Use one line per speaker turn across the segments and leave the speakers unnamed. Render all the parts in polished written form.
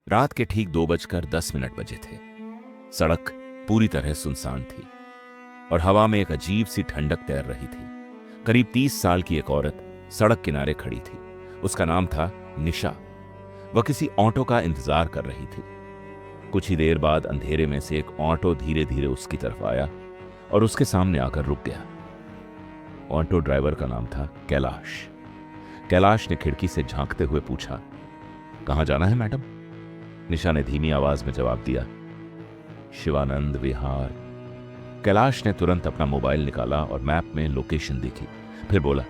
रात के ठीक 2:10 बजे थे। सड़क पूरी तरह सुनसान थी और हवा में एक अजीब सी ठंडक तैर रही थी। करीब 30 साल की एक औरत सड़क किनारे खड़ी थी। उसका नाम था निशा। वह किसी ऑटो का इंतजार कर रही थी। कुछ ही देर बाद अंधेरे में से एक ऑटो धीरे धीरे उसकी तरफ आया और उसके सामने आकर रुक गया। ऑटो ड्राइवर का नाम था कैलाश। कैलाश ने खिड़की से झांकते हुए पूछा, कहां जाना है मैडम? निशा ने धीमी आवाज में जवाब दिया, शिवानंद विहार। कैलाश ने तुरंत अपना मोबाइल निकाला और मैप में लोकेशन देखी। फिर बोला,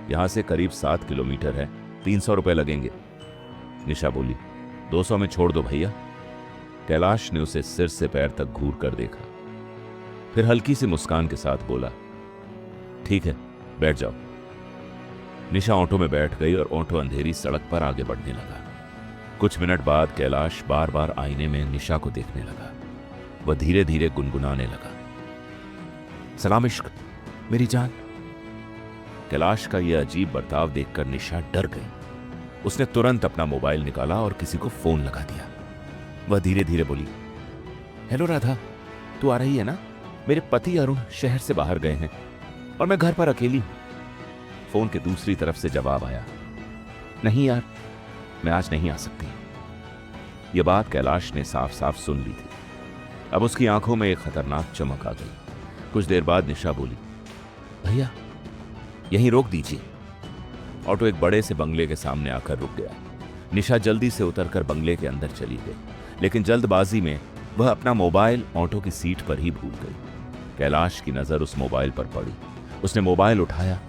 यहां से करीब 7 किलोमीटर है, 300 रुपए लगेंगे। निशा बोली, 200 में छोड़ दो भैया। कैलाश ने उसे सिर से पैर तक घूर कर देखा, फिर हल्की सी मुस्कान के साथ बोला, ठीक है, बैठ जाओ। निशा ऑटो में बैठ गई और ऑटो अंधेरी सड़क पर आगे बढ़ने लगा। कुछ मिनट बाद कैलाश बार बार आईने में निशा को देखने लगा। वह धीरे धीरे गुनगुनाने लगा, सलाम इश्क मेरी जान। कैलाश का यह अजीब बर्ताव देखकर निशा डर गई। उसने तुरंत अपना मोबाइल निकाला और किसी को फोन लगा दिया। वह धीरे धीरे बोली, हेलो राधा, तू आ रही है ना? मेरे पति अरुण शहर से बाहर गए हैं और मैं घर पर अकेली हूं। फोन के दूसरी तरफ से जवाब आया, नहीं यार, मैं आज नहीं आ सकती। यह बात कैलाश ने साफ साफ सुन ली थी। अब उसकी आंखों में एक खतरनाक चमक आ गई। कुछ देर बाद निशा बोली, भैया यहीं रोक दीजिए। ऑटो एक बड़े से बंगले के सामने आकर रुक गया। निशा जल्दी से उतरकर बंगले के अंदर चली गई, लेकिन जल्दबाजी में वह अपना मोबाइल ऑटो की सीट पर ही भूल गई। कैलाश की नजर उस मोबाइल पर पड़ी। उसने मोबाइल उठाया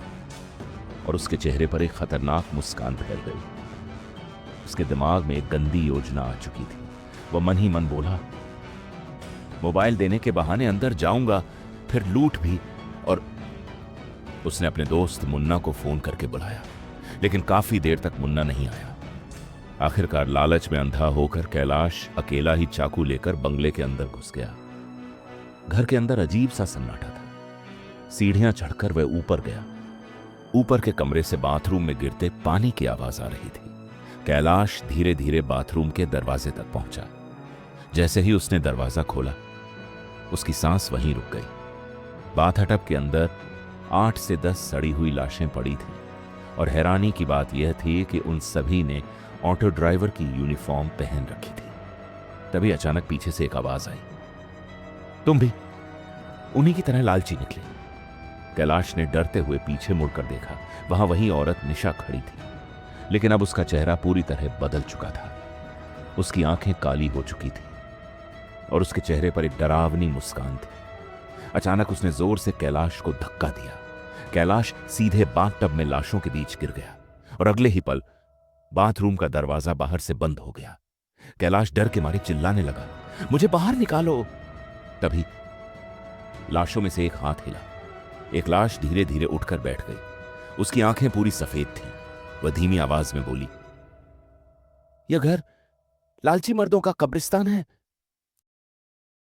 और उसके चेहरे पर एक खतरनाक मुस्कान फैल गई। उसके दिमाग में एक गंदी योजना आ चुकी थी। वह मन ही मन बोला, मोबाइल देने के बहाने अंदर जाऊंगा, फिर लूट भी। और उसने अपने दोस्त मुन्ना को फोन करके बुलाया, लेकिन काफी देर तक मुन्ना नहीं आया। आखिरकार लालच में अंधा होकर कैलाश अकेला ही चाकू लेकर बंगले के अंदर घुस गया। घर के अंदर अजीब सा सन्नाटा था। सीढ़ियां चढ़कर वह ऊपर गया। ऊपर के कमरे से बाथरूम में गिरते पानी की आवाज आ रही थी। कैलाश धीरे धीरे बाथरूम के दरवाजे तक पहुंचा। जैसे ही उसने दरवाजा खोला, उसकी सांस वहीं रुक गई। बाथटब के अंदर 8 से 10 सड़ी हुई लाशें पड़ी थीं और हैरानी की बात यह थी कि उन सभी ने ऑटो ड्राइवर की यूनिफॉर्म पहन रखी थी। तभी अचानक पीछे से एक आवाज आई, तुम भी उन्हीं की तरह लालची निकले। कैलाश ने डरते हुए पीछे मुड़कर देखा। वहां वही औरत निशा खड़ी थी, लेकिन अब उसका चेहरा पूरी तरह बदल चुका था। उसकी आंखें काली हो चुकी थी और उसके चेहरे पर एक डरावनी मुस्कान थी। अचानक उसने जोर से कैलाश को धक्का दिया। कैलाश सीधे बाथटब में लाशों के बीच गिर गया और अगले ही पल बाथरूम का दरवाजा बाहर से बंद हो गया। कैलाश डर के मारे चिल्लाने लगा, मुझे बाहर निकालो। तभी लाशों में से एक हाथ हिला। एक लाश धीरे धीरे उठकर बैठ गई। उसकी आंखें पूरी सफेद थीं। वह धीमी आवाज में बोली, यह घर लालची मर्दों का कब्रिस्तान है।